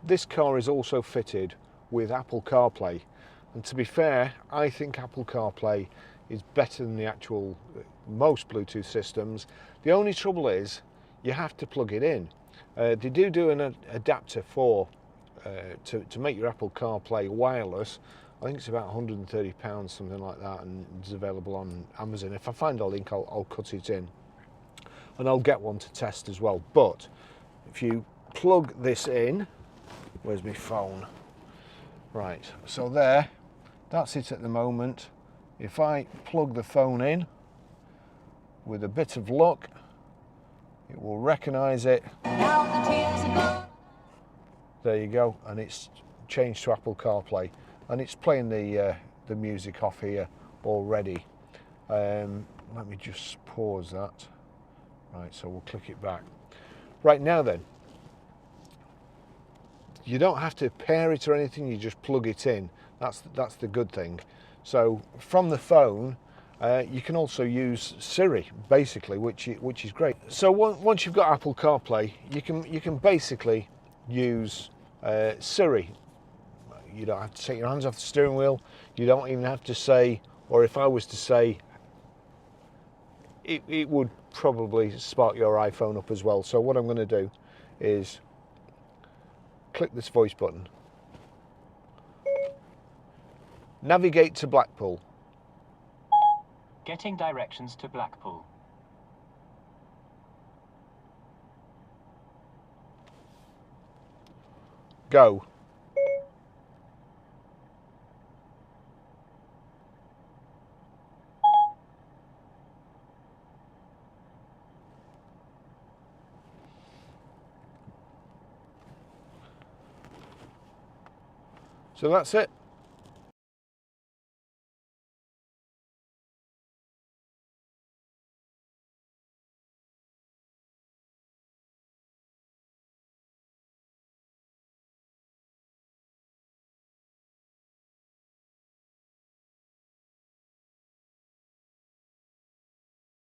this car is also fitted with Apple CarPlay, and to be fair, I think Apple CarPlay is better than the actual most Bluetooth systems. The only trouble is you have to plug it in. They do an adapter for to make your Apple CarPlay wireless. I think it's about £130, something like that, and it's available on Amazon. If I find a link, I'll cut it in, and I'll get one to test as well. But if you plug this in, where's my phone? Right, so there, that's it at the moment. If I plug the phone in, with a bit of luck, it will recognise it. There you go, and it's changed to Apple CarPlay, and it's playing the music off here already. Let me just pause that. Right, so we'll click it back. Right, now then, you don't have to pair it or anything, you just plug it in. That's the good thing. So from the phone, you can also use Siri, basically, which is great. So once you've got Apple CarPlay, you can basically use Siri. You don't have to take your hands off the steering wheel. You don't even have to say, or if I was to say, it would probably spark your iPhone up as well. So what I'm going to do is click this voice button. Navigate to Blackpool. Getting directions to Blackpool. Go. So that's it.